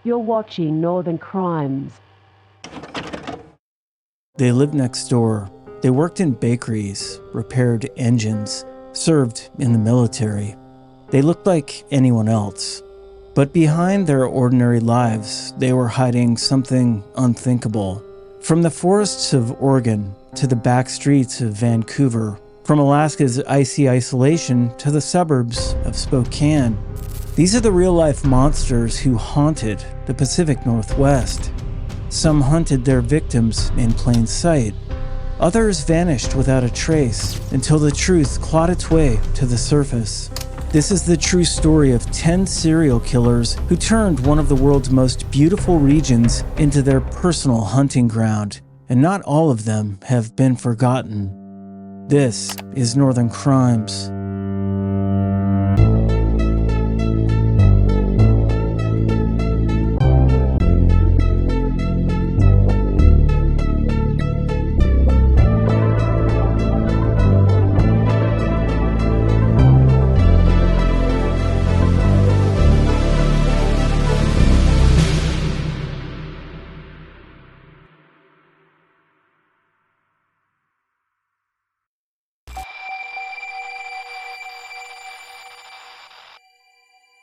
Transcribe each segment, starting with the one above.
You're watching Northern Crimes. They lived next door. They worked in bakeries, repaired engines, served in the military. They looked like anyone else. But behind their ordinary lives, they were hiding something unthinkable. From the forests of Oregon to the back streets of Vancouver, from Alaska's icy isolation to the suburbs of Spokane, these are the real-life monsters who haunted the Pacific Northwest. Some hunted their victims in plain sight. Others vanished without a trace until the truth clawed its way to the surface. This is the true story of 10 serial killers who turned one of the world's most beautiful regions into their personal hunting ground, and not all of them have been forgotten. This is Northern Crimes.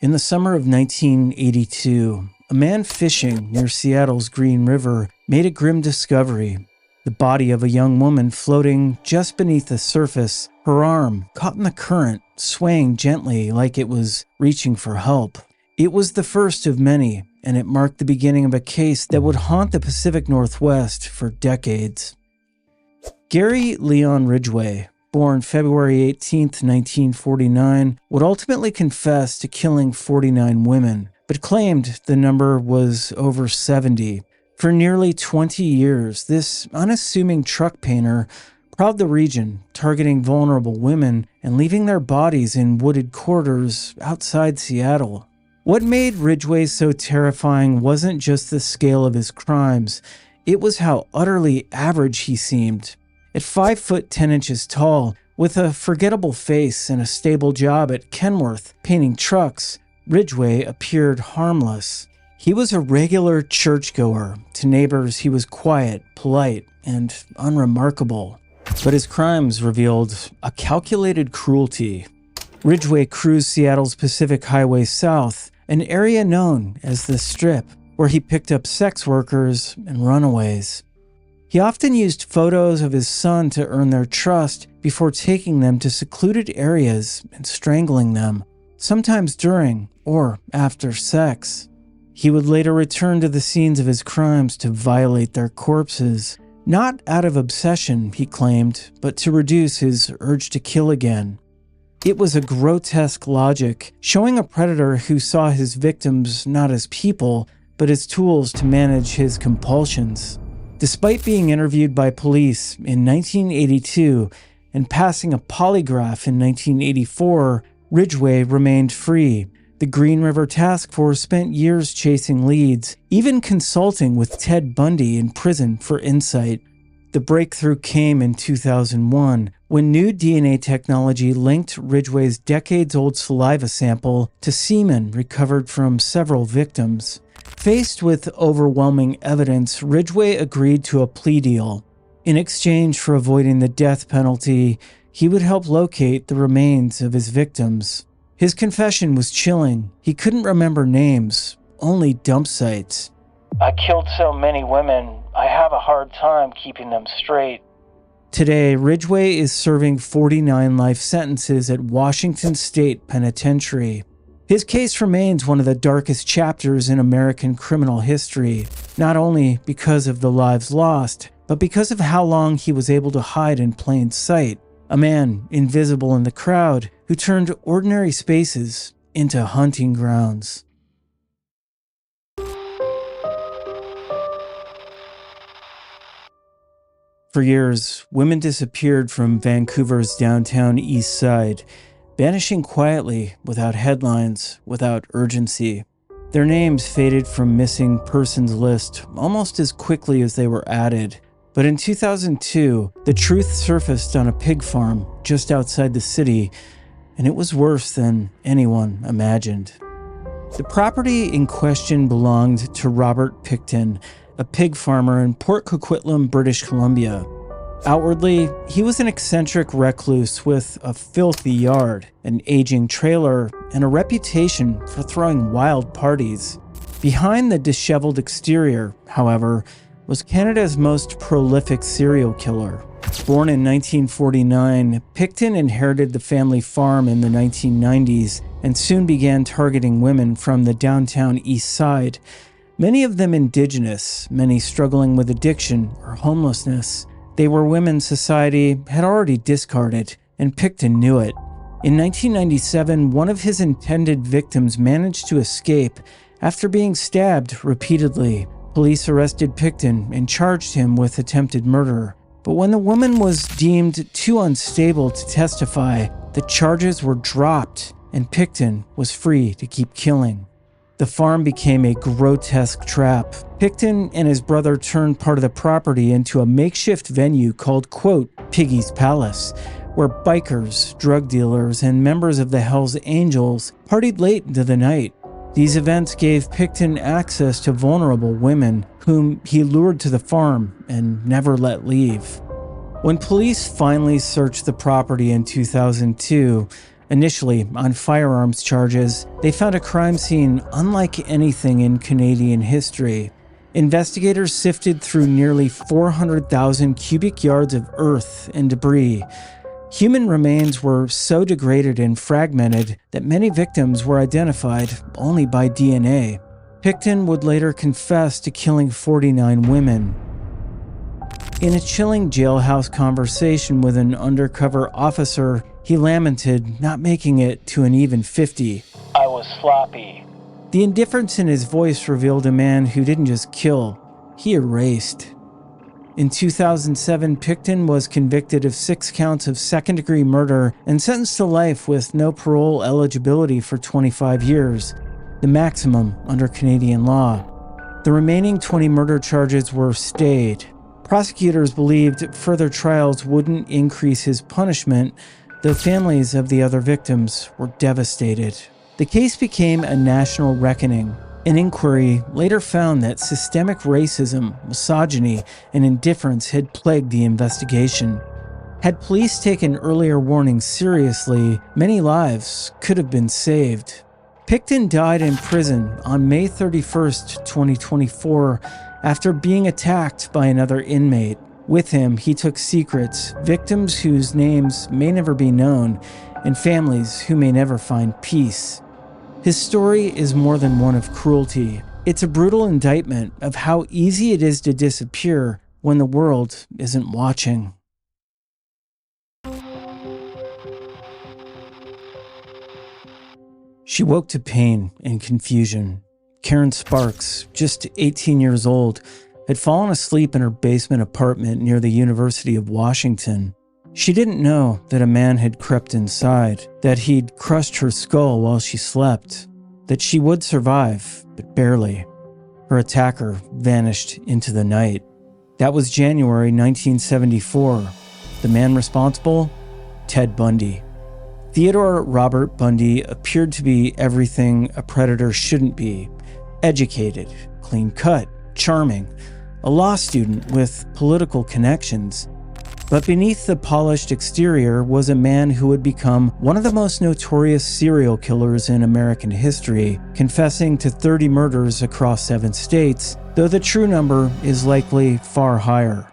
In the summer of 1982, a man fishing near Seattle's Green River made a grim discovery. The body of a young woman floating just beneath the surface, her arm caught in the current, swaying gently like it was reaching for help. It was the first of many, and it marked the beginning of a case that would haunt the Pacific Northwest for decades. Gary Leon Ridgway, born February 18, 1949, would ultimately confess to killing 49 women, but claimed the number was over 70. For nearly 20 years, this unassuming truck painter prowled the region, targeting vulnerable women and leaving their bodies in wooded quarters outside Seattle. What made Ridgway so terrifying wasn't just the scale of his crimes, it was how utterly average he seemed. At 5 foot 10 inches tall, with a forgettable face and a stable job at Kenworth painting trucks, Ridgway appeared harmless. He was a regular churchgoer. To neighbors, he was quiet, polite, and unremarkable. But his crimes revealed a calculated cruelty. Ridgway cruised Seattle's Pacific Highway South, an area known as the Strip, where he picked up sex workers and runaways. He often used photos of his son to earn their trust before taking them to secluded areas and strangling them, sometimes during or after sex. He would later return to the scenes of his crimes to violate their corpses, not out of obsession, he claimed, but to reduce his urge to kill again. It was a grotesque logic, showing a predator who saw his victims not as people, but as tools to manage his compulsions. Despite being interviewed by police in 1982 and passing a polygraph in 1984, Ridgway remained free. The Green River Task Force spent years chasing leads, even consulting with Ted Bundy in prison for insight. The breakthrough came in 2001 when new DNA technology linked Ridgway's decades-old saliva sample to semen recovered from several victims. Faced with overwhelming evidence, Ridgway agreed to a plea deal. In exchange for avoiding the death penalty, he would help locate the remains of his victims. His confession was chilling. He couldn't remember names, only dump sites. "I killed so many women, I have a hard time keeping them straight." Today, Ridgway is serving 49 life sentences at Washington State Penitentiary. His case remains one of the darkest chapters in American criminal history, not only because of the lives lost, but because of how long he was able to hide in plain sight. A man invisible in the crowd who turned ordinary spaces into hunting grounds. For years, women disappeared from Vancouver's downtown east side, vanishing quietly, without headlines, without urgency. Their names faded from missing persons list almost as quickly as they were added. But in 2002, the truth surfaced on a pig farm just outside the city, and it was worse than anyone imagined. The property in question belonged to Robert Pickton, a pig farmer in Port Coquitlam, British Columbia. Outwardly, he was an eccentric recluse with a filthy yard, an aging trailer, and a reputation for throwing wild parties. Behind the disheveled exterior, however, was Canada's most prolific serial killer. Born in 1949, Pickton inherited the family farm in the 1990s and soon began targeting women from the downtown east side, many of them indigenous, many struggling with addiction or homelessness. They were women society had already discarded, and Pickton knew it. In 1997, one of his intended victims managed to escape after being stabbed repeatedly. Police arrested Pickton and charged him with attempted murder. But when the woman was deemed too unstable to testify, the charges were dropped, and Pickton was free to keep killing. The farm became a grotesque trap. Pickton and his brother turned part of the property into a makeshift venue called, quote, Piggy's Palace, where bikers, drug dealers, and members of the Hells Angels partied late into the night. These events gave Pickton access to vulnerable women whom he lured to the farm and never let leave. When police finally searched the property in 2002, initially on firearms charges, they found a crime scene unlike anything in Canadian history. Investigators sifted through nearly 400,000 cubic yards of earth and debris. Human remains were so degraded and fragmented that many victims were identified only by DNA. Pickton would later confess to killing 49 women. In a chilling jailhouse conversation with an undercover officer, he lamented not making it to an even 50. I was sloppy. The indifference in his voice revealed a man who didn't just kill, he erased. In 2007, Pickton was convicted of 6 counts of second-degree murder and sentenced to life with no parole eligibility for 25 years, the maximum under Canadian law. The remaining 20 murder charges were stayed. Prosecutors believed further trials wouldn't increase his punishment, though families of the other victims were devastated. The case became a national reckoning. An inquiry later found that systemic racism, misogyny, and indifference had plagued the investigation. Had police taken earlier warnings seriously, many lives could have been saved. Pickton died in prison on May 31st, 2024, after being attacked by another inmate. With him, he took secrets, victims whose names may never be known, and families who may never find peace. His story is more than one of cruelty. It's a brutal indictment of how easy it is to disappear when the world isn't watching. She woke to pain and confusion. Karen Sparks, just 18 years old, had fallen asleep in her basement apartment near the University of Washington. She didn't know that a man had crept inside, that he'd crushed her skull while she slept, that she would survive, but barely. Her attacker vanished into the night. That was January 1974. The man responsible? Ted Bundy. Theodore Robert Bundy appeared to be everything a predator shouldn't be. Educated, clean-cut, charming, a law student with political connections. But beneath the polished exterior was a man who would become one of the most notorious serial killers in American history, confessing to 30 murders across 7 states, though the true number is likely far higher.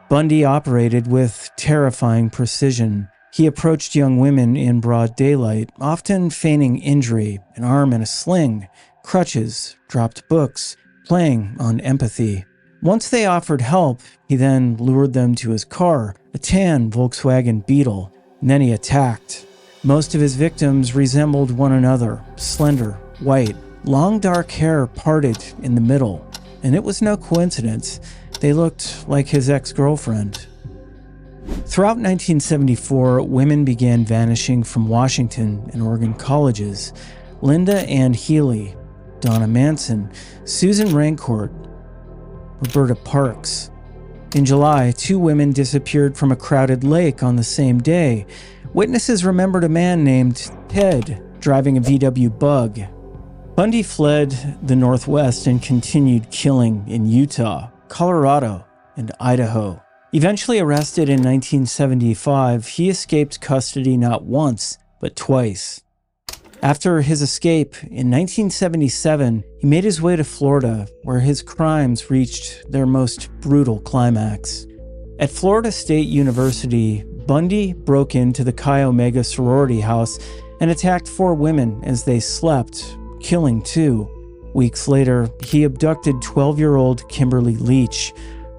Bundy operated with terrifying precision. He approached young women in broad daylight, often feigning injury, an arm in a sling, crutches, dropped books, playing on empathy. Once they offered help, he then lured them to his car, a tan Volkswagen Beetle, and then he attacked. Most of his victims resembled one another, slender, white, long dark hair parted in the middle, and it was no coincidence. They looked like his ex-girlfriend. Throughout 1974, women began vanishing from Washington and Oregon colleges. Linda Ann Healy, Donna Manson, Susan Rancourt, Roberta Parks. In July, 2 women disappeared from a crowded lake on the same day. Witnesses remembered a man named Ted driving a VW Bug. Bundy fled the Northwest and continued killing in Utah, Colorado, and Idaho. Eventually arrested in 1975, he escaped custody not once, but twice. After his escape, in 1977, he made his way to Florida, where his crimes reached their most brutal climax. At Florida State University, Bundy broke into the Chi Omega sorority house and attacked 4 women as they slept, killing 2. Weeks later, he abducted 12-year-old Kimberly Leach.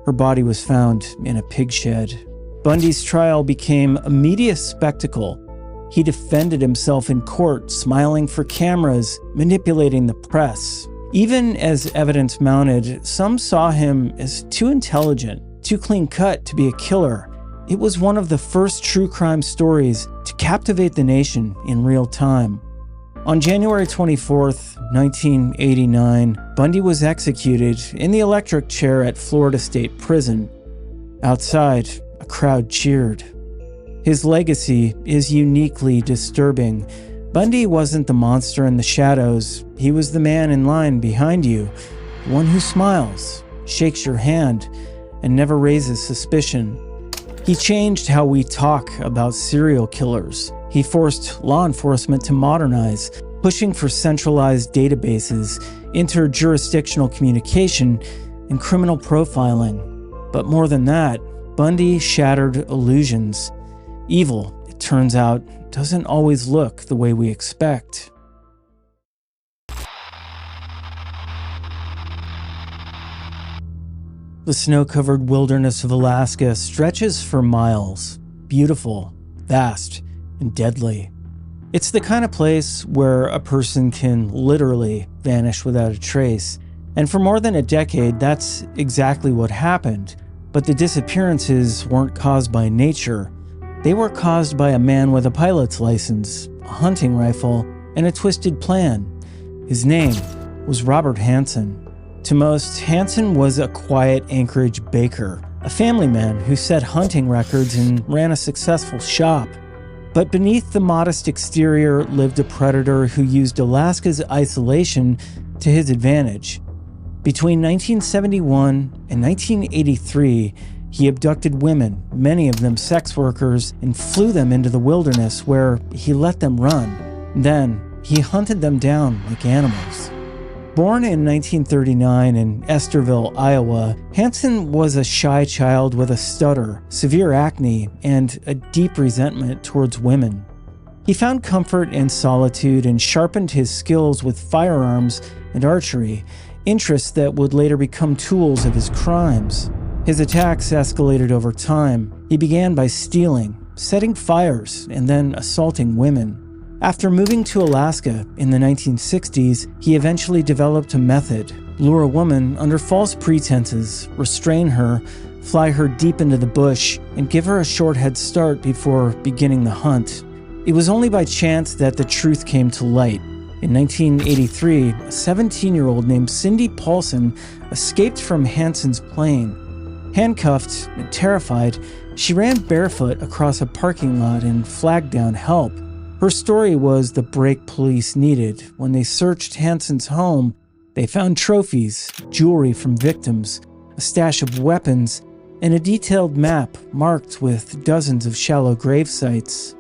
Her body was found in a pig shed. Bundy's trial became a media spectacle. He defended himself in court, smiling for cameras, manipulating the press. Even as evidence mounted, some saw him as too intelligent, too clean-cut to be a killer. It was one of the first true crime stories to captivate the nation in real time. On January 24, 1989, Bundy was executed in the electric chair at Florida State Prison. Outside, a crowd cheered. His legacy is uniquely disturbing. Bundy wasn't the monster in the shadows. He was the man in line behind you, the one who smiles, shakes your hand, and never raises suspicion. He changed how we talk about serial killers. He forced law enforcement to modernize, pushing for centralized databases, interjurisdictional communication, and criminal profiling. But more than that, Bundy shattered illusions. Evil, it turns out, doesn't always look the way we expect. The snow-covered wilderness of Alaska stretches for miles. Beautiful, vast, and deadly. It's the kind of place where a person can literally vanish without a trace. And for more than a decade, that's exactly what happened. But the disappearances weren't caused by nature. They were caused by a man with a pilot's license, a hunting rifle, and a twisted plan. His name was Robert Hansen. To most, Hansen was a quiet Anchorage baker, a family man who set hunting records and ran a successful shop. But beneath the modest exterior lived a predator who used Alaska's isolation to his advantage. Between 1971 and 1983, he abducted women, many of them sex workers, and flew them into the wilderness where he let them run. Then, he hunted them down like animals. Born in 1939 in Esterville, Iowa, Hansen was a shy child with a stutter, severe acne, and a deep resentment towards women. He found comfort in solitude and sharpened his skills with firearms and archery, interests that would later become tools of his crimes. His attacks escalated over time. He began by stealing, setting fires, and then assaulting women. After moving to Alaska in the 1960s, he eventually developed a method: lure a woman under false pretenses, restrain her, fly her deep into the bush, and give her a short head start before beginning the hunt. It was only by chance that the truth came to light. In 1983, a 17-year-old named Cindy Paulson escaped from Hansen's plane. Handcuffed and terrified, she ran barefoot across a parking lot and flagged down help. Her story was the break police needed. When they searched Hansen's home, they found trophies, jewelry from victims, a stash of weapons, and a detailed map marked with dozens of shallow grave sites.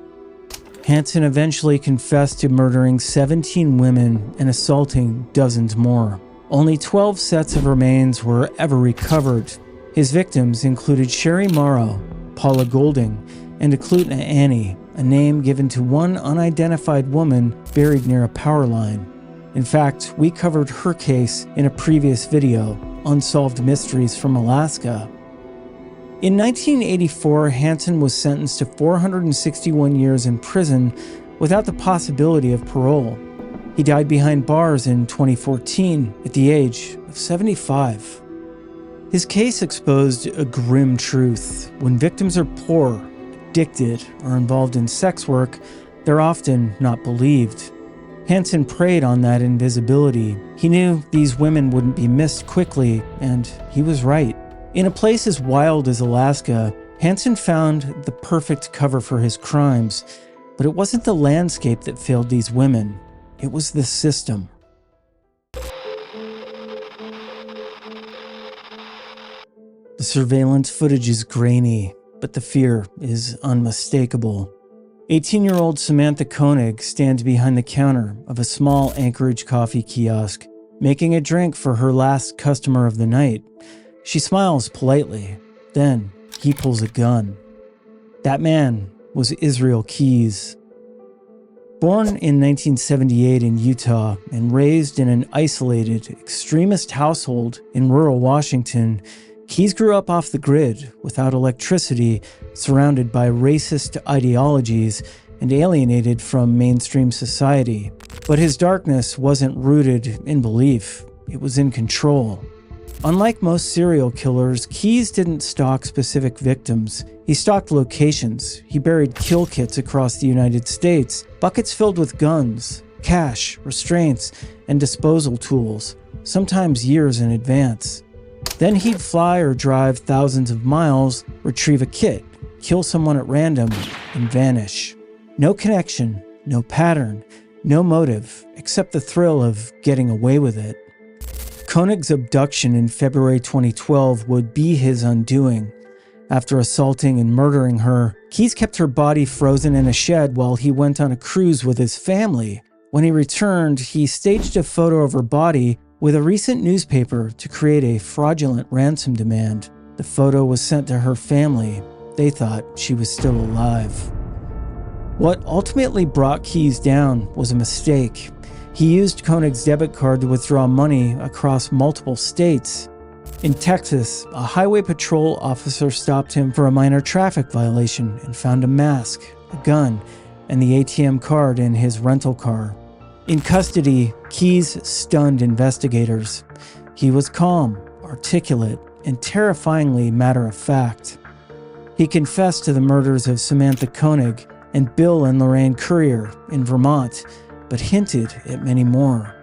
Hansen eventually confessed to murdering 17 women and assaulting dozens more. Only 12 sets of remains were ever recovered. His victims included Sherry Morrow, Paula Golding, and Eklutna Annie, a name given to one unidentified woman buried near a power line. In fact, we covered her case in a previous video, Unsolved Mysteries from Alaska. In 1984, Hansen was sentenced to 461 years in prison without the possibility of parole. He died behind bars in 2014 at the age of 75. His case exposed a grim truth. When victims are poor, addicted, or involved in sex work, they're often not believed. Hansen preyed on that invisibility. He knew these women wouldn't be missed quickly, and he was right. In a place as wild as Alaska, Hansen found the perfect cover for his crimes, but it wasn't the landscape that failed these women. It was the system. The surveillance footage is grainy, but the fear is unmistakable. 18-year-old Samantha Koenig stands behind the counter of a small Anchorage coffee kiosk, making a drink for her last customer of the night. She smiles politely. Then he pulls a gun. That man was Israel Keyes. Born in 1978 in Utah and raised in an isolated, extremist household in rural Washington, Keyes grew up off the grid, without electricity, surrounded by racist ideologies, and alienated from mainstream society. But his darkness wasn't rooted in belief. It was in control. Unlike most serial killers, Keyes didn't stalk specific victims. He stalked locations. He buried kill kits across the United States, buckets filled with guns, cash, restraints, and disposal tools, sometimes years in advance. Then he'd fly or drive thousands of miles, retrieve a kit, kill someone at random, and vanish. No connection, no pattern, no motive, except the thrill of getting away with it. Koenig's abduction in February 2012 would be his undoing. After assaulting and murdering her, Keyes kept her body frozen in a shed while he went on a cruise with his family. When he returned, he staged a photo of her body with a recent newspaper to create a fraudulent ransom demand. The photo was sent to her family. They thought she was still alive. What ultimately brought Keyes down was a mistake. He used Koenig's debit card to withdraw money across multiple states. In Texas, a highway patrol officer stopped him for a minor traffic violation and found a mask, a gun, and the ATM card in his rental car. In custody, Keyes stunned investigators. He was calm, articulate, and terrifyingly matter-of-fact. He confessed to the murders of Samantha Koenig and Bill and Lorraine Currier in Vermont, but hinted at many more.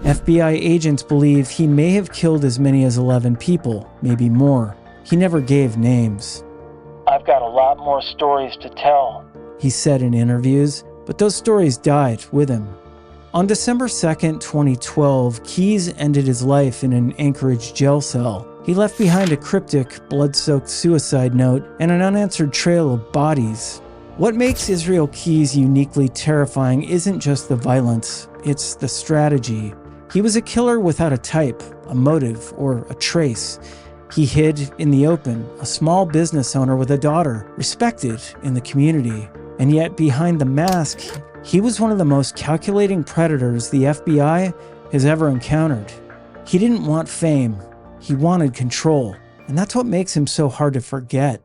FBI agents believe he may have killed as many as 11 people, maybe more. He never gave names. "I've got a lot more stories to tell," he said in interviews, but those stories died with him. On December 2nd, 2012, Keyes ended his life in an Anchorage jail cell. He left behind a cryptic, blood-soaked suicide note and an unanswered trail of bodies. What makes Israel Keyes uniquely terrifying isn't just the violence, it's the strategy. He was a killer without a type, a motive, or a trace. He hid in the open, a small business owner with a daughter, respected in the community. And yet behind the mask, he was one of the most calculating predators the FBI has ever encountered. He didn't want fame, he wanted control, and that's what makes him so hard to forget.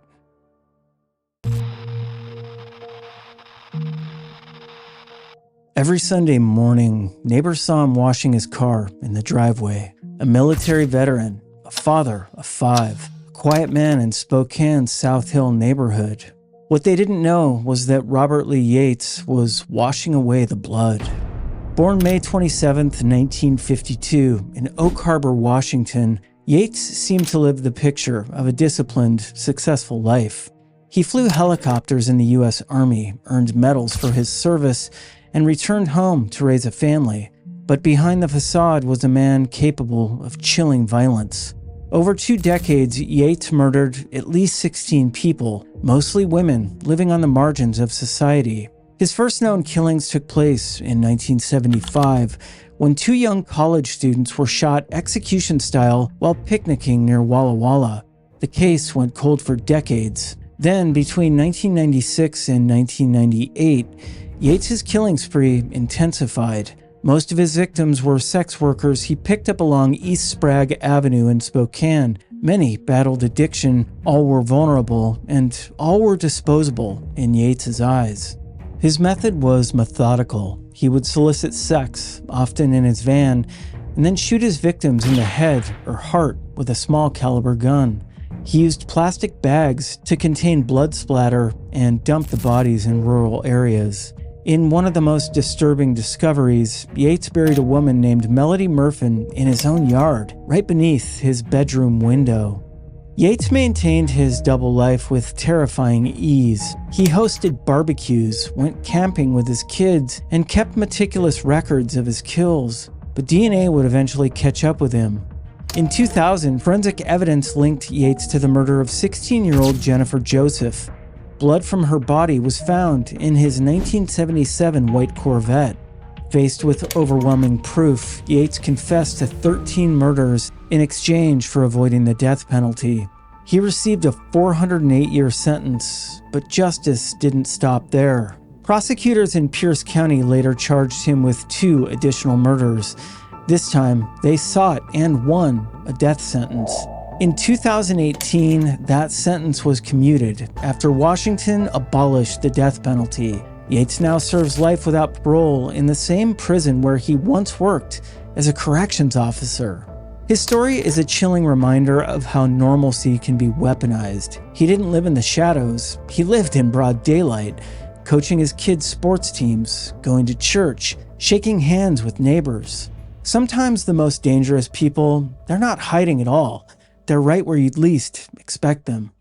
Every Sunday morning, neighbors saw him washing his car in the driveway. A military veteran, a father of 5, a quiet man in Spokane's South Hill neighborhood. What they didn't know was that Robert Lee Yates was washing away the blood. Born May 27, 1952, in Oak Harbor, Washington, Yates seemed to live the picture of a disciplined, successful life. He flew helicopters in the U.S. Army, earned medals for his service, and returned home to raise a family. But behind the facade was a man capable of chilling violence. Over 2 decades, Yates murdered at least 16 people, mostly women living on the margins of society. His first known killings took place in 1975, when 2 young college students were shot execution-style while picnicking near Walla Walla. The case went cold for decades. Then, between 1996 and 1998, Yates' killing spree intensified. Most of his victims were sex workers he picked up along East Sprague Avenue in Spokane. Many battled addiction, all were vulnerable, and all were disposable in Yates' eyes. His method was methodical. He would solicit sex, often in his van, and then shoot his victims in the head or heart with a small caliber gun. He used plastic bags to contain blood splatter and dumped the bodies in rural areas. In one of the most disturbing discoveries, Yates buried a woman named Melody Murfin in his own yard, right beneath his bedroom window. Yates maintained his double life with terrifying ease. He hosted barbecues, went camping with his kids, and kept meticulous records of his kills. But DNA would eventually catch up with him. In 2000, forensic evidence linked Yates to the murder of 16-year-old Jennifer Joseph. Blood from her body was found in his 1977 white Corvette. Faced with overwhelming proof, Yates confessed to 13 murders in exchange for avoiding the death penalty. He received a 408-year sentence, but justice didn't stop there. Prosecutors in Pierce County later charged him with 2 additional murders. This time, they sought and won a death sentence. In 2018, that sentence was commuted after Washington abolished the death penalty. Yates now serves life without parole in the same prison where he once worked as a corrections officer. His story is a chilling reminder of how normalcy can be weaponized. He didn't live in the shadows, he lived in broad daylight, coaching his kids' sports teams, going to church, shaking hands with neighbors. Sometimes the most dangerous people, they're not hiding at all. They're right where you'd least expect them.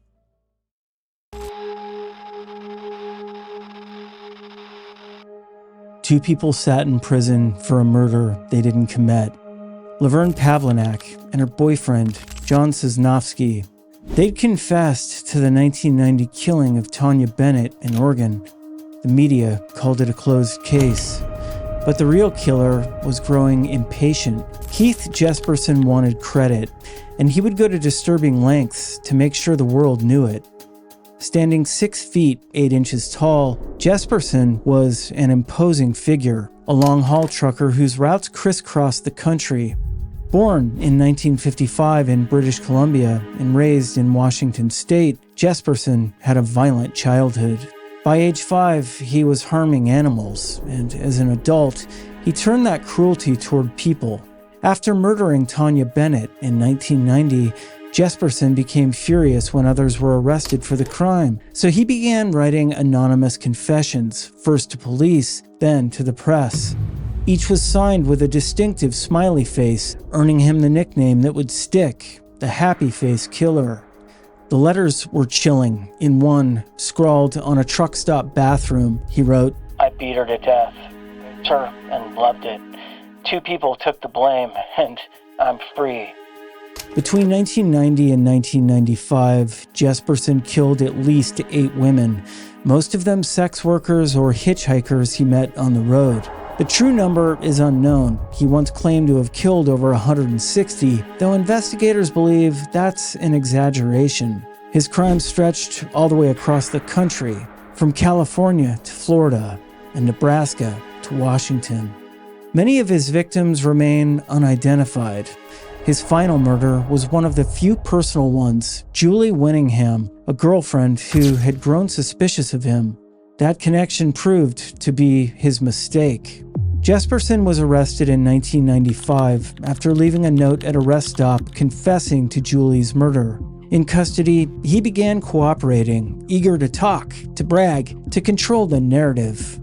Two people sat in prison for a murder they didn't commit. Laverne Pavlinac and her boyfriend, John Sosnowski. They'd confessed to the 1990 killing of Tanya Bennett in Oregon. The media called it a closed case. But the real killer was growing impatient. Keith Jesperson wanted credit, and he would go to disturbing lengths to make sure the world knew it. Standing 6 feet 8 inches tall, Jesperson was an imposing figure, a long-haul trucker whose routes crisscrossed the country. Born in 1955 in British Columbia and raised in Washington State, Jesperson had a violent childhood. By age 5, he was harming animals, and as an adult, he turned that cruelty toward people. After murdering Tanya Bennett in 1990, Jesperson became furious when others were arrested for the crime, so he began writing anonymous confessions, first to police, then to the press. Each was signed with a distinctive smiley face, earning him the nickname that would stick, the Happy Face Killer. The letters were chilling. In one, scrawled on a truck stop bathroom, he wrote, "I beat her to death, raped her, and loved it. 2 people took the blame, and I'm free." Between 1990 and 1995, Jesperson killed at least 8 women, most of them sex workers or hitchhikers he met on the road. The true number is unknown. He once claimed to have killed over 160, though investigators believe that's an exaggeration. His crimes stretched all the way across the country, from California to Florida, and Nebraska to Washington. Many of his victims remain unidentified. His final murder was one of the few personal ones, Julie Winningham, a girlfriend who had grown suspicious of him. That connection proved to be his mistake. Jesperson was arrested in 1995 after leaving a note at a rest stop confessing to Julie's murder. In custody, he began cooperating, eager to talk, to brag, to control the narrative.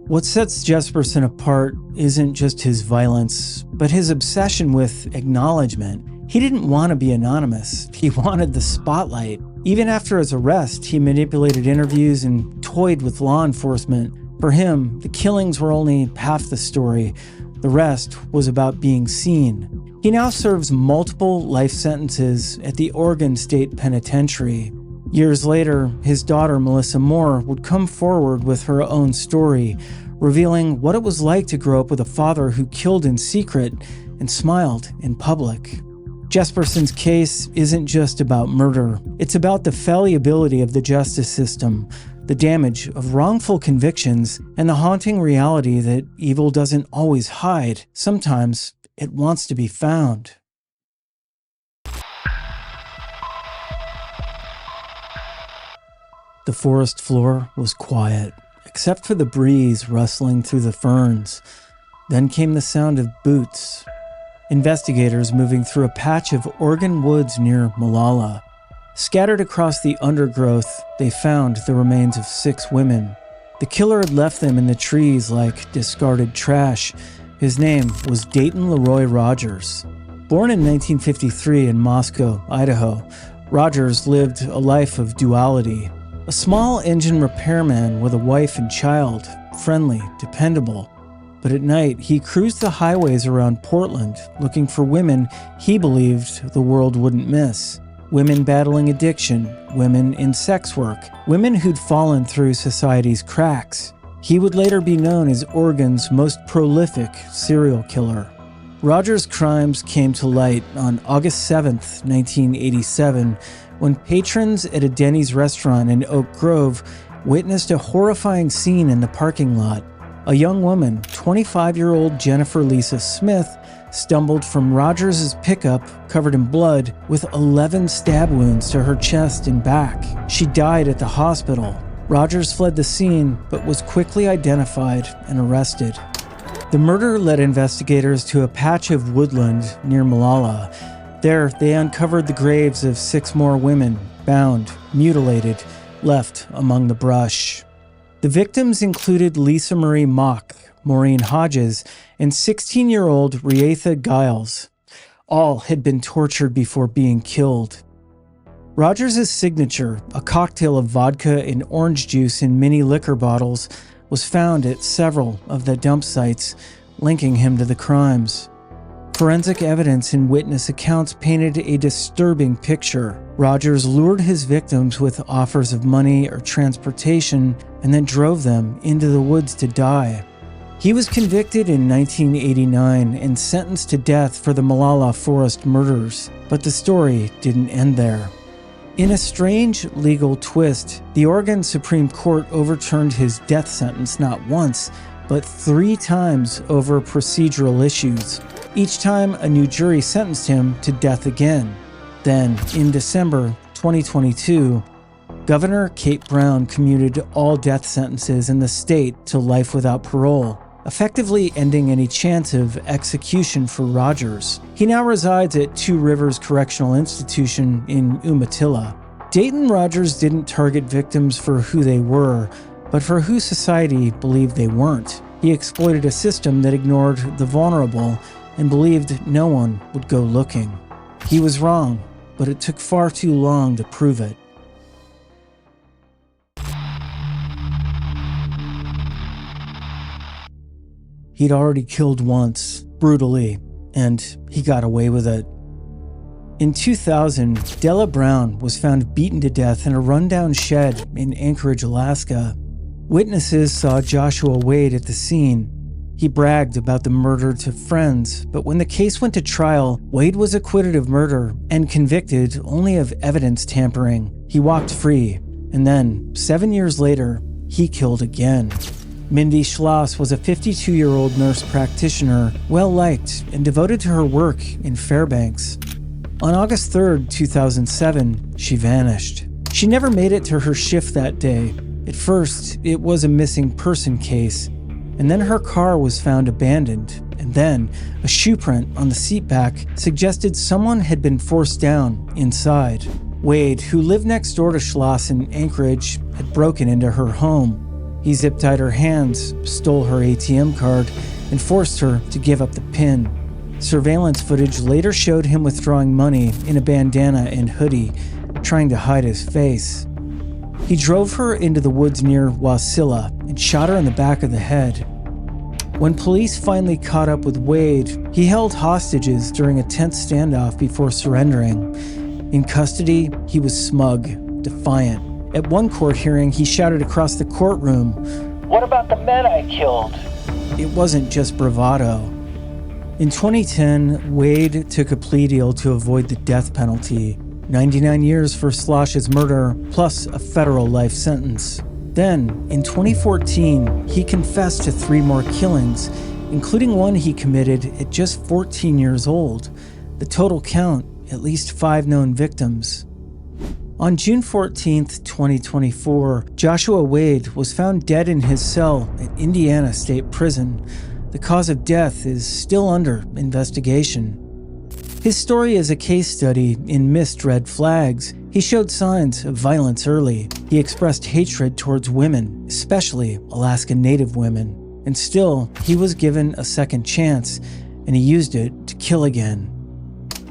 What sets Jesperson apart isn't just his violence, but his obsession with acknowledgement. He didn't want to be anonymous. He wanted the spotlight. Even after his arrest, he manipulated interviews and toyed with law enforcement. For him, the killings were only half the story. The rest was about being seen. He now serves multiple life sentences at the Oregon State Penitentiary. Years later, his daughter Melissa Moore would come forward with her own story, revealing what it was like to grow up with a father who killed in secret and smiled in public. Jesperson's case isn't just about murder. It's about the fallibility of the justice system, the damage of wrongful convictions, and the haunting reality that evil doesn't always hide. Sometimes it wants to be found. The forest floor was quiet, except for the breeze rustling through the ferns. Then came the sound of boots. Investigators moving through a patch of Oregon woods near Molalla. Scattered across the undergrowth, they found the remains of 6 women. The killer had left them in the trees like discarded trash. His name was Dayton Leroy Rogers. Born in 1953 in Moscow, Idaho, Rogers lived a life of duality. A small engine repairman with a wife and child, friendly, dependable. But at night, he cruised the highways around Portland, looking for women he believed the world wouldn't miss. Women battling addiction, women in sex work, women who'd fallen through society's cracks. He would later be known as Oregon's most prolific serial killer. Rogers' crimes came to light on August 7, 1987, when patrons at a Denny's restaurant in Oak Grove witnessed a horrifying scene in the parking lot. A young woman, 25-year-old Jennifer Lisa Smith, stumbled from Rogers' pickup covered in blood with 11 stab wounds to her chest and back. She died at the hospital. Rogers fled the scene but was quickly identified and arrested. The murder led investigators to a patch of woodland near Molalla. There, they uncovered the graves of 6 more women, bound, mutilated, left among the brush. The victims included Lisa Marie Mock, Maureen Hodges, and 16-year-old Reatha Giles. All had been tortured before being killed. Rogers' signature, a cocktail of vodka and orange juice in mini liquor bottles, was found at several of the dump sites, linking him to the crimes. Forensic evidence and witness accounts painted a disturbing picture. Rogers lured his victims with offers of money or transportation and then drove them into the woods to die. He was convicted in 1989 and sentenced to death for the Molalla Forest murders, but the story didn't end there. In a strange legal twist, the Oregon Supreme Court overturned his death sentence not once, but 3 times over procedural issues. Each time, a new jury sentenced him to death again. Then, in December 2022, Governor Kate Brown commuted all death sentences in the state to life without parole, effectively ending any chance of execution for Rogers. He now resides at Two Rivers Correctional Institution in Umatilla. Dayton Rogers didn't target victims for who they were, but for who society believed they weren't. He exploited a system that ignored the vulnerable and believed no one would go looking. He was wrong, but it took far too long to prove it. He'd already killed once, brutally, and he got away with it. In 2000, Della Brown was found beaten to death in a rundown shed in Anchorage, Alaska. Witnesses saw Joshua Wade at the scene. He bragged about the murder to friends, but when the case went to trial, Wade was acquitted of murder and convicted only of evidence tampering. He walked free, and then, 7 years later, he killed again. Mindy Schloss was a 52-year-old nurse practitioner, well-liked and devoted to her work in Fairbanks. On August 3, 2007, she vanished. She never made it to her shift that day. At first, it was a missing person case, and then her car was found abandoned, and then a shoe print on the seat back suggested someone had been forced down inside. Wade, who lived next door to Schloss in Anchorage, had broken into her home. He zip-tied her hands, stole her ATM card, and forced her to give up the PIN. Surveillance footage later showed him withdrawing money in a bandana and hoodie, trying to hide his face. He drove her into the woods near Wasilla and shot her in the back of the head. When police finally caught up with Wade, he held hostages during a tense standoff before surrendering. In custody, he was smug, defiant. At one court hearing, he shouted across the courtroom, "What about the men I killed?" It wasn't just bravado. In 2010, Wade took a plea deal to avoid the death penalty, 99 years for Schloss's murder, plus a federal life sentence. Then, in 2014, he confessed to 3 more killings, including one he committed at just 14 years old. The total count, at least 5 known victims. On June 14, 2024, Joshua Wade was found dead in his cell at Indiana State Prison. The cause of death is still under investigation. His story is a case study in missed red flags. He showed signs of violence early. He expressed hatred towards women, especially Alaska Native women. And still, he was given a second chance, and he used it to kill again.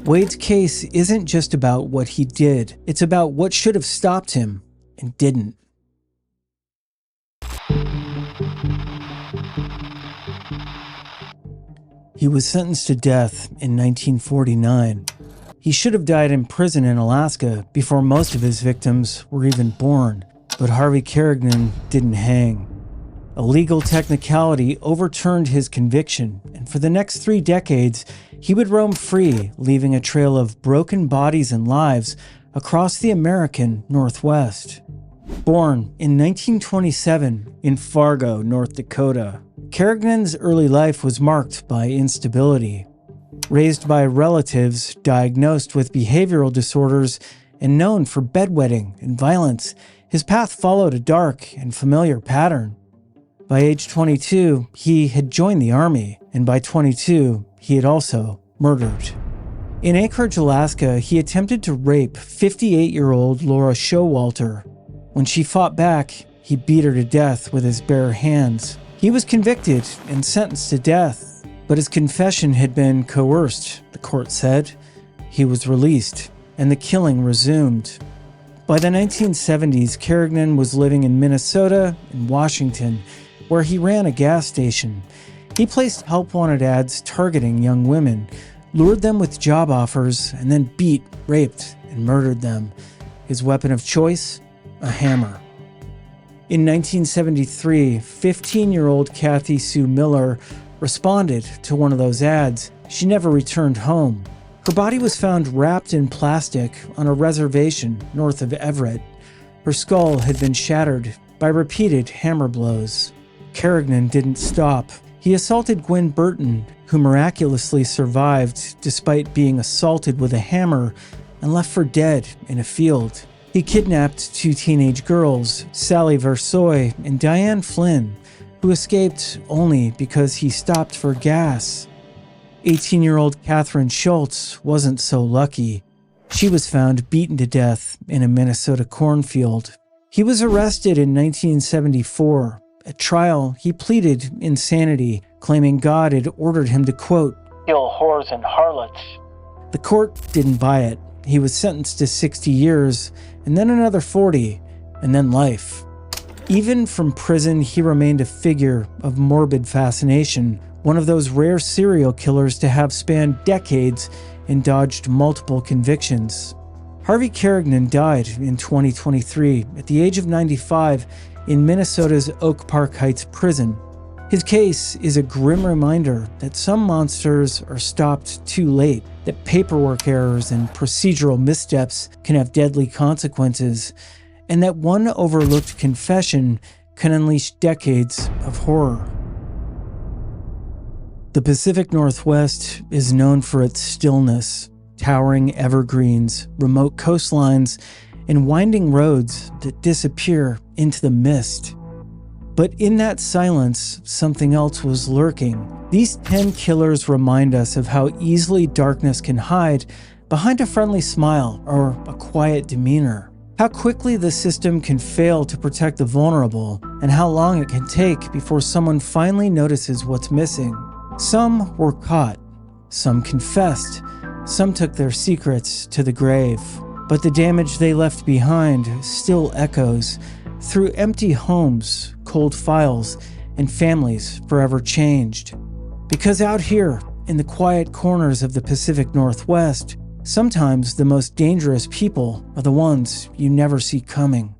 Wade's case isn't just about what he did. It's about what should have stopped him and didn't. He was sentenced to death in 1949. He should have died in prison in Alaska before most of his victims were even born, but Harvey Carignan didn't hang. A legal technicality overturned his conviction, and for the next 3 decades, he would roam free, leaving a trail of broken bodies and lives across the American Northwest. Born in 1927 in Fargo, North Dakota, Carignan's early life was marked by instability. Raised by relatives diagnosed with behavioral disorders and known for bedwetting and violence, his path followed a dark and familiar pattern. By age 22, he had joined the Army, and by 22, he had also murdered. In Anchorage, Alaska, he attempted to rape 58-year-old Laura Showalter. When she fought back, he beat her to death with his bare hands. He was convicted and sentenced to death, but his confession had been coerced, the court said. He was released, and the killing resumed. By the 1970s, Carignan was living in Minnesota and Washington, where he ran a gas station. He placed help-wanted ads targeting young women, lured them with job offers, and then beat, raped, and murdered them. His weapon of choice? A hammer. In 1973, 15-year-old Kathy Sue Miller responded to one of those ads. She never returned home. Her body was found wrapped in plastic on a reservation north of Everett. Her skull had been shattered by repeated hammer blows. Carignan didn't stop. He assaulted Gwen Burton, who miraculously survived despite being assaulted with a hammer and left for dead in a field. He kidnapped 2 teenage girls, Sally Versoy and Diane Flynn, who escaped only because he stopped for gas. 18-year-old Catherine Schultz wasn't so lucky. She was found beaten to death in a Minnesota cornfield. He was arrested in 1974. At trial, he pleaded insanity, claiming God had ordered him to, quote, kill whores and harlots. The court didn't buy it. He was sentenced to 60 years, and then another 40, and then life. Even from prison, he remained a figure of morbid fascination, one of those rare serial killers to have spanned decades and dodged multiple convictions. Harvey Carignan died in 2023 at the age of 95 in Minnesota's Oak Park Heights prison. His case is a grim reminder that some monsters are stopped too late, that paperwork errors and procedural missteps can have deadly consequences, and that one overlooked confession can unleash decades of horror. The Pacific Northwest is known for its stillness, towering evergreens, remote coastlines, and winding roads that disappear into the mist. But in that silence, something else was lurking. These 10 killers remind us of how easily darkness can hide behind a friendly smile or a quiet demeanor. How quickly the system can fail to protect the vulnerable, and how long it can take before someone finally notices what's missing. Some were caught, some confessed, some took their secrets to the grave. But the damage they left behind still echoes through empty homes, cold files, and families forever changed. Because out here, in the quiet corners of the Pacific Northwest, sometimes the most dangerous people are the ones you never see coming.